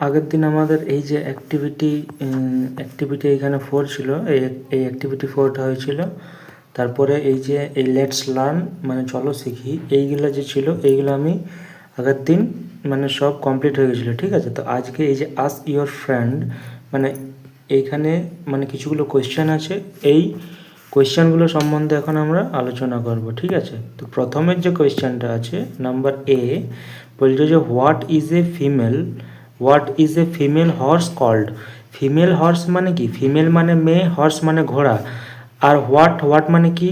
আগের দিন আমাদের এই যে অ্যাক্টিভিটি এখানে 4 ছিল, এই অ্যাক্টিভিটি 4টা হয়েছিল। তারপরে এই যে এই লেটস লার্ন মানে চলো শিখি, এইগুলো যে ছিল এইগুলো আমি আগের দিন মানে সব কমপ্লিট হয়ে গেছিলো, ঠিক আছে। তো আজকে এই যে আস্ক ইয়োর ফ্রেন্ড মানে এইখানে মানে কিছুগুলো কোয়েশ্চেন আছে, এই কোয়েশ্চেনগুলো সম্বন্ধে এখন আমরা আলোচনা করব, ঠিক আছে। তো প্রথমের যে কোয়েশ্চেনটা আছে নাম্বার এ, বলছে যে what is a female horse called. Female horse মানে কি? ফিমেল মানে মেয়ে, হর্স মানে ঘোড়া, আর হোয়াট মানে কি,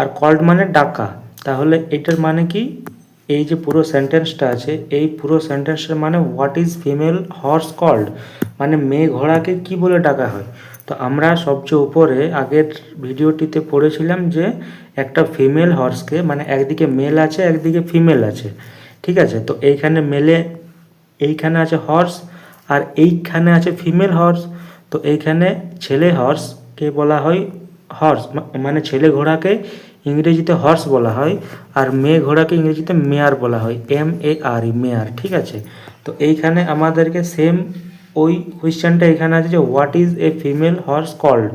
আর কল্ড মানে ডাকা। তাহলে এটার মানে কি? এই যে পুরো সেন্টেন্সটা আছে, এই পুরো সেন্টেন্সের মানে what is female horse called, মানে মেয়ে ঘোড়াকে কি বলে ডাকা হয়। তো আমরা সবচেয়ে উপরে আগের ভিডিওটিতে পড়েছিলাম যে একটা ফিমেল হর্সকে মানে একদিকে মেল আছে একদিকে ফিমেল আছে, ঠিক আছে। তো এইখানে আছে হর্স আর এইখানে আছে ফিমেল হর্স। তো এইখানে ছেলে হর্সকে বলা হয় হর্স, মানে ছেলে ঘোড়াকে ইংরেজিতে হর্স বলা হয়, আর মেয়ে ঘোড়াকে ইংরেজিতে মেয়ার বলা হয়, MARE, মেয়ার, ঠিক আছে। তো এইখানে আমাদেরকে সেম ওই কোয়েশ্চেনটা এখানে আছে যে what is a female horse called,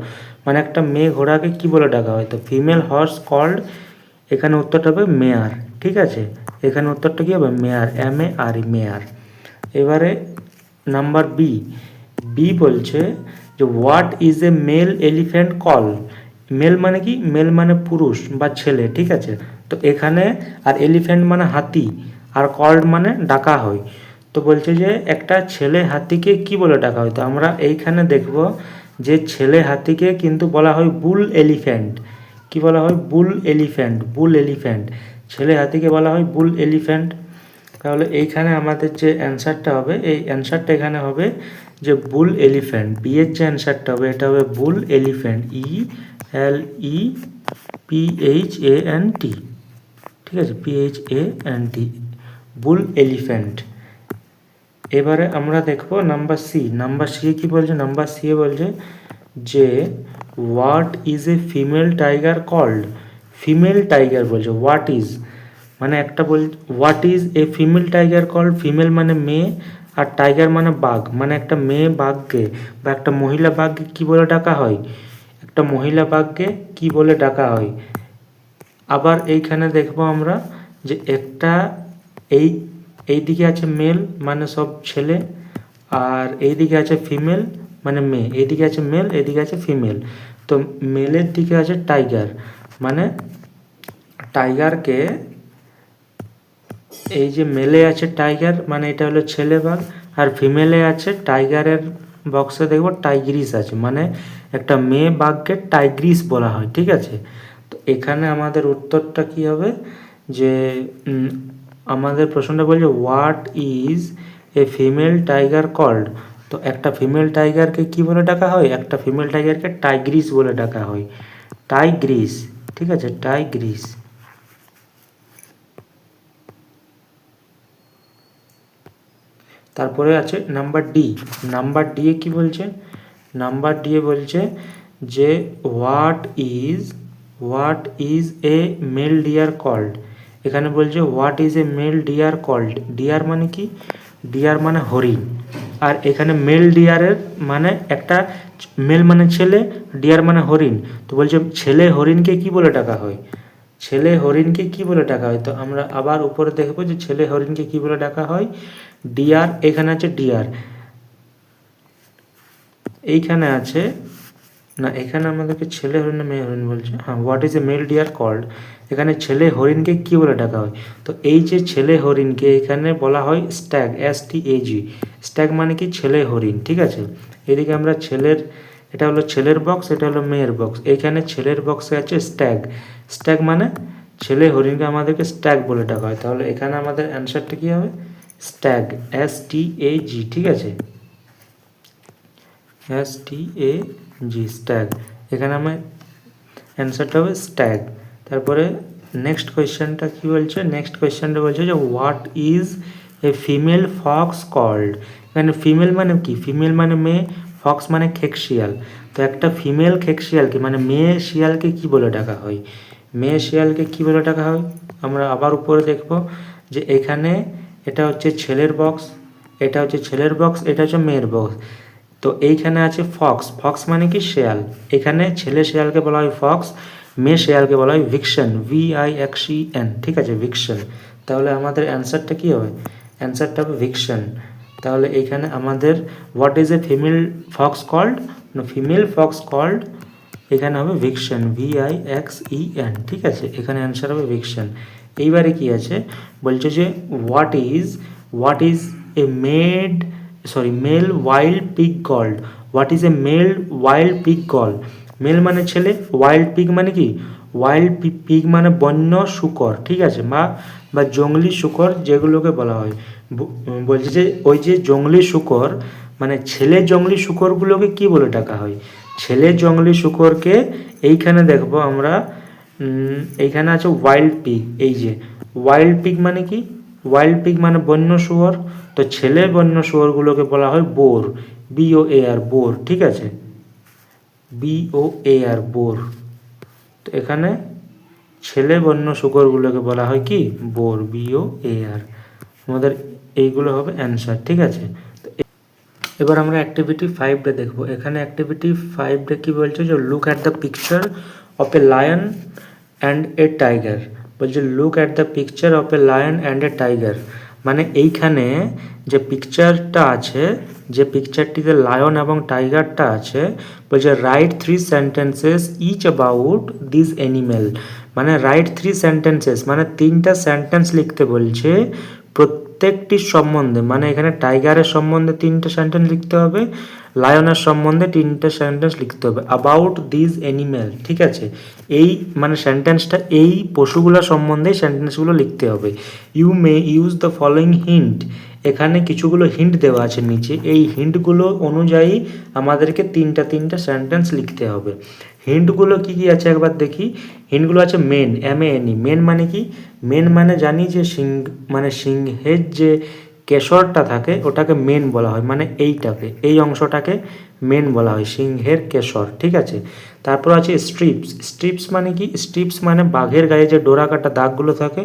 মানে একটা মেয়ে ঘোড়াকে কি বলে ডাকা হয়। তো ফিমেল হর্স কল্ড, এখানে উত্তরটা হবে মেয়ার, ঠিক আছে। এখানে উত্তরটা কী হবে? মেয়ার, MARE, মেয়ার। এবারে নাম্বার বি, বলছে যে what is a male elephant call. Male মানে কি? মেল মানে পুরুষ বা ছেলে, ঠিক আছে। তো এখানে আর এলিফ্যান্ট মানে হাতি, আর কল্ড মানে ডাকা হয়। তো বলছে যে একটা ছেলে হাতিকে কি বলে ডাকা হয়। তো আমরা এইখানে দেখব যে ছেলে হাতিকে কিন্তু বলা হয় বুল এলিফ্যান্ট। কি বলা হয়? বুল এলিফ্যান্ট। ছেলে হাতিকে বলা হয় বুল এলিফ্যান্ট। তাহলে এইখানে আমাদের যে অ্যান্সারটা হবে, এই অ্যান্সারটা এখানে হবে যে বুল এলিফ্যান্ট। বি এর যে অ্যান্সারটা হবে এটা হবে বুল এলিফ্যান্ট, ELEPHANT, ঠিক আছে, PHANT, বুল এলিফ্যান্ট। এবারে আমরা দেখব নাম্বার সি কি বলছে। নাম্বার সি বলছে যে what is a female tiger called. Female tiger বলছে হোয়াট ইজ, মানে একটা what is a female tiger called. Female মানে মেয়ে আর টাইগার মানে বাঘ, মানে একটা মেয়ে বাঘকে বা একটা মহিলা বাঘকে কি বলে ডাকা হয়, একটা মহিলা বাঘকে কি বলে ডাকা হয়। আবার এইখানে দেখব আমরা যে একটা এইদিকে আছে মেল মানে সব ছেলে, আর এইদিকে আছে ফিমেল মানে মেয়ে, এইদিকে আছে মেল এইদিকে আছে ফিমেল। তো মেলের দিকে আছে টাইগার, মানে টাইগারকে, এই যে মেলে আছে টাইগার মানে এটা হলো ছেলে বাঘ, আর ফিমেলে আছে টাইগারের বক্সে দেখব টাইগ্রিস আছে, মানে একটা মেয়ে বাঘকে টাইগ্রিস বলা হয়, ঠিক আছে। তো এখানে আমাদের উত্তরটা কি হবে যে আমাদের প্রশ্নটা বলছে what is a female tiger called. তো একটা ফিমেল টাইগারকে কি বলে ডাকা হয়? একটা ফিমেল টাইগারকে টাইগ্রিস বলে ডাকা হয়, টাইগ্রিস, ঠিক আছে, টাইগ্রিস। তারপরে আছে নাম্বার ডি এ কি বলছে? নাম্বার ডি এ বলছে যে what is a male deer called. এখানে বলছে what is a male deer called. Deer মানে কি? ডিয়ার মানে হরিণ, আর এখানে মেল ডিয়ারের মানে একটা মেল মানে ছেলে, ডিয়ার মানে হরিণ। তো বলছে ছেলে হরিণকে কি বলে ডাকা হয়, ছেলে হরিণকে কি বলে ডাকা হয়। তো আমরা আবার উপরে দেখবো যে ছেলে হরিণকে কি বলে ডাকা হয়, ডিয়ার। এখানে আছে ডিয়ার, এইখানে আছে না, এখানে আমাদেরকে ছেলে হরিণ না মেয়ে হরিণ বলছে। হ্যাঁ, what is a male deer called, এখানে ছেলে হরিণকে কি বলে ডাকা হয়। তো এই যে ছেলে হরিণকে এখানে বলা হয় স্ট্যাগ, STAG। স্ট্যাগ মানে কি? ছেলে হরিণ, ঠিক আছে। এদিকে আমরা এটা হলো ছেলের বক্স, এটা হলো মেয়ের বক্স। এইখানে ছেলের বক্সে আছে স্ট্যাগ মানে ছেলে হরিণকে আমাদেরকে স্ট্যাগ বলে ডাকা হয়। তাহলে এখানে আমাদের অ্যান্সারটা কী হবে? স্ট্যাগ, STAG, ঠিক আছে, STAG, স্ট্যাগ। এখানে আমার অ্যান্সারটা হবে স্ট্যাগ। তারপরে নেক্সট কোয়েশ্চেনটা কী বলছে? নেক্সট কোয়েশ্চেনটা বলছে যে what is a female fox called. এখানে ফিমেল মানে কি? ফিমেল মানে মেয়ে, ফক্স মানে খেকশিয়াল। তো একটা ফিমেল খেকশিয়ালকে মানে মেয়ে শিয়ালকে কি বলে ডাকা হয়, মেয়ে শিয়ালকে কি বলে ডাকা হয়। আমরা আবার উপরে দেখব যে এখানে এটা হচ্ছে ছেলের বক্স, এটা হচ্ছে ছেলের বক্স, এটা হচ্ছে মেয়ের বক্স। তো এইখানে আছে ফক্স, ফক্স মানে কি শেয়াল, এখানে ছেলে শেয়ালকে বলা হয় ফক্স, মেয়ে শেয়ালকে বলা হয় ভিক্সেন, VIXEN, ঠিক আছে, ভিক্সেন। তাহলে আমাদের অ্যান্সারটা কী হবে? অ্যান্সারটা হবে ভিক্সেন। তাহলে এইখানে আমাদের what is a female fox called, female fox called, এখানে হবে ভিক্সেন, VIXEN, ঠিক আছে, এখানে অ্যান্সার হবে ভিক্সেন। এইবারে কি আছে বলছে যে what is a male wild pig called, what is a male wild pig called. Male মানে ছেলে, ওয়াইল্ড পিগ মানে কি, ওয়াইল্ড পিগ মানে বন্য শূকর, ঠিক আছে, বা জঙ্গলি শূকর যেগুলোকে বলা হয়। বলছে যে ওই যে জঙ্গলি শূকর মানে ছেলে জঙ্গলি শূকরগুলোকে কি বলে ডাকা হয়? ছেলে জঙ্গলি শূকরকে এইখানে দেখবো আমরা, এইখানে আছে ওয়াইল্ড পিগ। এই যে ওয়াইল্ড পিগ মানে কি, ওয়াইল্ড পিগ মানে বন্য শুয়োর। তো ছেলে বন্য শুয়োরগুলোকে বলা হয় বোর, BOAR, বোর, ঠিক আছে, BOAR, বোর। তো এখানে ছেলে বন্য শুকরগুলোকে বলা হয় কি, বোর, BOAR। আমাদের এইগুলো হবে অ্যান্সার, ঠিক আছে। এবার আমরা অ্যাক্টিভিটি 5 দেখব। এখানে অ্যাক্টিভিটি 5 কি বলছে যে look at the picture of a lion and a tiger. বলছে look at the picture of a lion and a tiger, মানে এইখানে যে পিকচারটা আছে, যে পিকচারটিতে লায়ন এবং টাইগারটা আছে, বলছে write 3 sentences each about this animal. মানে রাইট 3 সেন্টেন্সেস মানে 3টা সেন্টেন্স লিখতে বলছে প্রত্যেকটির সম্বন্ধে। মানে এখানে টাইগারের সম্বন্ধে 3টে সেন্টেন্স লিখতে হবে, লায়নের সম্বন্ধে 3টে সেন্টেন্স লিখতে হবে, অ্যাবাউট দিস অ্যানিমেল, ঠিক আছে। এই মানে সেন্টেন্সটা এই পশুগুলো সম্বন্ধে সেন্টেন্সগুলো লিখতে হবে। You may use the following hint, এখানে কিছুগুলো হিন্ট দেওয়া আছে নিচে, এই হিন্টগুলো অনুযায়ী আমাদেরকে 3টে সেন্টেন্স লিখতে হবে। হিন্টগুলো কি কি আছে একবার দেখি। হিন্টগুলো আছে মেন, MANE, মেন মানে কি, মেন মানে জানি যে মানে সিংহের যে কেশরটা থাকে ওটাকে মেন বলা হয়, মানে এইটাকে, এই অংশটাকে মেন বলা হয়, সিংহের কেশর, ঠিক আছে। তারপর আছে স্ট্রিপস, স্ট্রিপস মানে কি, স্ট্রিপস মানে বাঘের গায়ে যে ডোরা কাটা দাগগুলো থাকে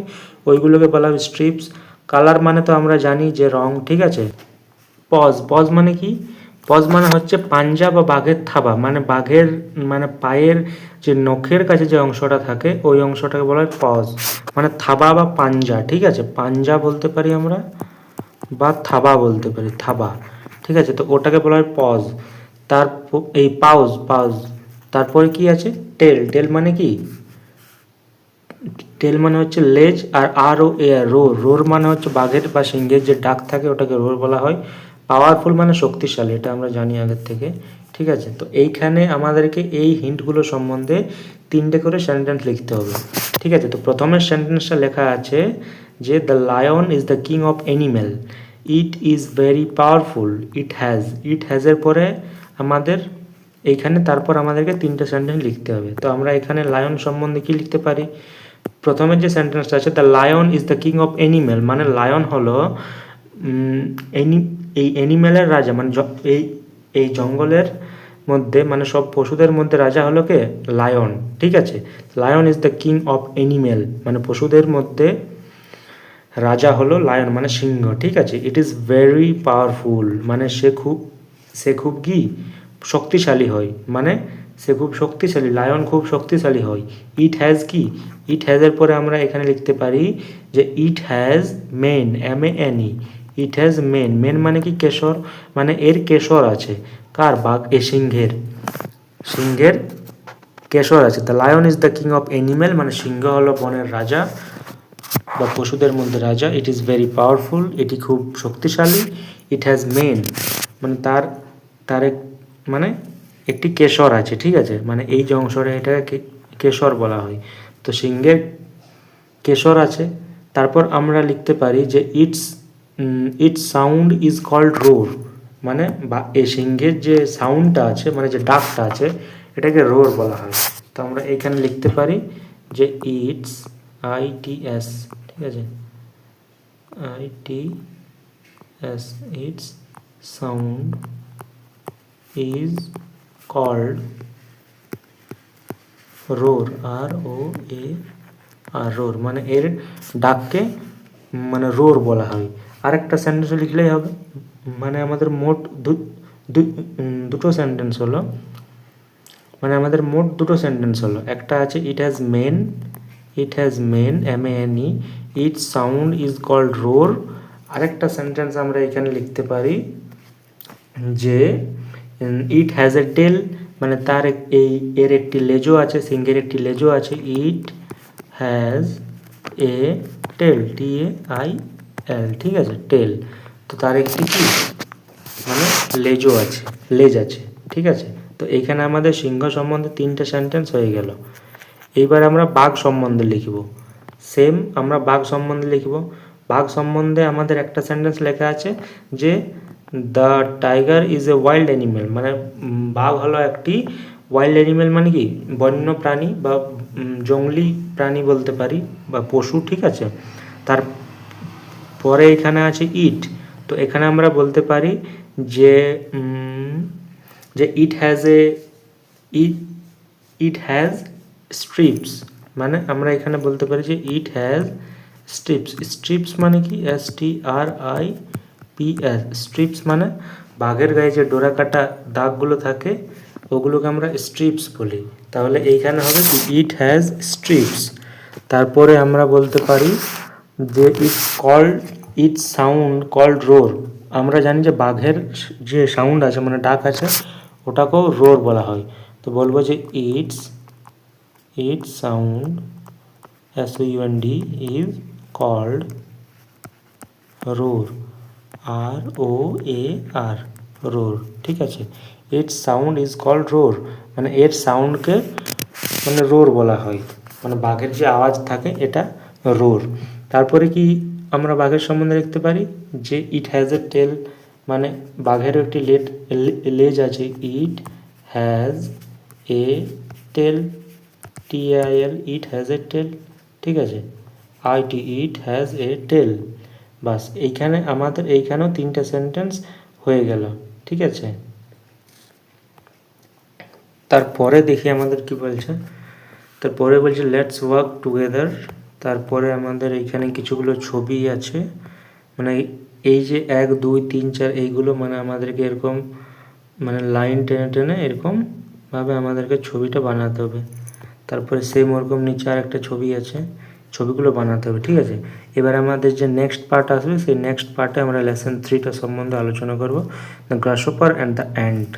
ওইগুলোকে বলা হয় স্ট্রিপস। কালার মানে তো আমরা জানি যে রং, ঠিক আছে। পজ, পজ মানে কি, পজ মানে হচ্ছে পাঞ্জা বা বাঘের থাবা, মানে বাঘের মানে পায়ের যে নখের কাছে যে অংশটা থাকে ওই অংশটাকে বলা হয় পজ, মানে থাবা বা পাঞ্জা, ঠিক আছে, পাঞ্জা বলতে পারি আমরা বা থাবা বলতে পারি, থাবা, ঠিক আছে। তো ওটাকে বলা হয় পজ। এই পাউজ, পাউজ। তারপরে কি আছে টেল, টেল মানে কি, টেল মানে হচ্ছে লেজ, আর ও এয়ার, রোর, রোর মানে হচ্ছে বাঘের বা সিংহের যে ডাক থাকে ওটাকে রোর বলা হয়। পাওয়ারফুল মানে শক্তিশালী, এটা আমরা জানি আগের থেকে, ঠিক আছে। তো এইখানে আমাদেরকে এই হিন্টগুলো সম্বন্ধে 3টে করে সেন্টেন্স লিখতে হবে, ঠিক আছে। তো প্রথমের সেন্টেন্সটা লেখা আছে যে the lion is the king of animal, it is very powerful, it হ্যাজের পরে আমাদের এইখানে তারপর আমাদেরকে 3টে সেন্টেন্স লিখতে হবে। তো আমরা এখানে লায়ন সম্বন্ধে কি লিখতে পারি, প্রথমে যে সেন্টেন্সটা আছে the lion is the king of animal, মানে লায়ন হলো এই অ্যানিমেলের রাজা, মানে এই এই জঙ্গলের মধ্যে মানে সব পশুদের মধ্যে রাজা হলো কে, লায়ন, ঠিক আছে। Lion is the king of animal মানে পশুদের মধ্যে রাজা হলো লায়ন মানে সিংহ, ঠিক আছে। ইট ইজ ভেরি পাওয়ারফুল মানে সে খুব কি শক্তিশালী হয়, মানে সে খুব শক্তিশালী, লায়ন খুব শক্তিশালী হয়। ইট হ্যাজ কি, ইট হ্যাজের পরে আমরা এখানে লিখতে পারি যে it has mane, MANE, it has mane, mane মানে কি কেশর, মানে এর কেশর আছে, কার, বাঘ, এ সিংহের, সিংহের কেশর আছে। The lion is the king of animal মানে সিংহ হলো বনের রাজা বা পশুদের মধ্যে রাজা। ইট ইজ ভেরি পাওয়ারফুল, এটি খুব শক্তিশালী। ইট হ্যাজ মেন মানে তার মানে একটি কেশর আছে, ঠিক আছে, মানে এই যে অংশটা এটাকে কেশর বলা হয়। তো সিংহের কেশর আছে। তারপর আমরা লিখতে পারি যে it's sound is called roar, মানে বা এই সিংহের যে সাউন্ডটা আছে মানে যে ডাকটা আছে এটাকে রোর বলা হয়। তো আমরা এখানে লিখতে পারি যে ITS, ঠিক আছে, ITS, its sound is called roar, ROAR, roar মানে এর ডাককে মানে রোর বলা হয়। আরেকটা সেন্টেন্স লিখলেই হবে। মানে আমাদের মোট দুটো সেন্টেন্স হলো, মানে আমাদের মোট দুটো সেন্টেন্স হলো। একটা আছে it has mane MANE, it sound is called roar. আরেকটা সেন্টেন্স আমরা এখানে লিখতে পারি যে ইট হ্যাজ এ টেল, মানে তার এর একটি লেজও আছে, সিংহের একটি লেজও আছে। It has a tail, TAIL, ঠিক আছে, টেল। তো তার একটি কি মানে লেজ আছে, ঠিক আছে। তো এইখানে আমাদের সিংহ সম্বন্ধে 3টে সেন্টেন্স হয়ে গেল। এইবার আমরা বাঘ সম্বন্ধে লিখব। সেম আমরা বাঘ সম্বন্ধে লিখব। বাঘ সম্বন্ধে আমাদের একটা সেন্টেন্স লেখা আছে যে the tiger is a wild animal, মানে বাঘ হলো একটি ওয়াইল্ড অ্যানিমেল, মানে কি বন্য প্রাণী বা জঙ্গলি প্রাণী বলতে পারি, বা পশু, ঠিক আছে। তার পরে এখানে আছে ইট। তো এখানে আমরা বলতে পারি যে ইট হ্যাজ স্ট্রিপস, মানে আমরা এখানে বলতে পারি যে ইট হ্যাজ স্ট্রিপস মানে কি STRIPS, স্ট্রিপস মানে বাঘের গায়ে যে ডোরা কাটা দাগগুলো থাকে ওগুলোকে আমরা স্ট্রিপস বলি। তাহলে এইখানে হবে কি ইট হ্যাজ স্ট্রিপস। তারপরে আমরা বলতে পারি যে ইট সাউন্ড কল্ড রোর। আমরা জানি যে বাঘের যে সাউন্ড আছে মানে ডাক আছে ওটাকেও রোর বলা হয়। তো বলবো যে it sound SOUND is called roar, ROAR, roar, ঠিক আছে। It sound is called roar, মানে এর সাউন্ডকে মানে রোর বলা হয়, মানে বাঘের যে আওয়াজ থাকে এটা রোর। তারপরে কি আমরা বাঘের সম্বন্ধে লিখতে পারি যে ইট হ্যাজ এ টেল, মানে বাঘের একটি লেজ আছে। It has a tail, TAIL, it has a tail, ঠিক আছে। ইট হ্যাজ এ টেল। বাস এইখানে আমাদের এইখানেও 3টে সেন্টেন্স হয়ে গেল, ঠিক আছে। তারপরে দেখি আমাদের কি বলছে। তারপরে বলছে লেটস ওয়ার্ক টুগেদার। তারপরে আমাদের এইখানে কিছুগুলো ছবি আছে, মানে এই যে 1 2 3 4 এইগুলো মানে আমাদেরকে এরকম মানে লাইন টেনে টেনে এরকম ভাবে আমাদেরকে ছবিটা বানাতে হবে। তারপরে সেম ওরকম নিচে আর একটা ছবি আছে, ছবিগুলো বানাতে হবে, ঠিক আছে। এবার আমাদের যে নেক্সট পার্ট আসবে সেই নেক্সট পার্টে আমরা লেসন 3টা সম্বন্ধে আলোচনা করব, দ্য গ্রাসহপার অ্যান্ড দ্য অ্যান্ট।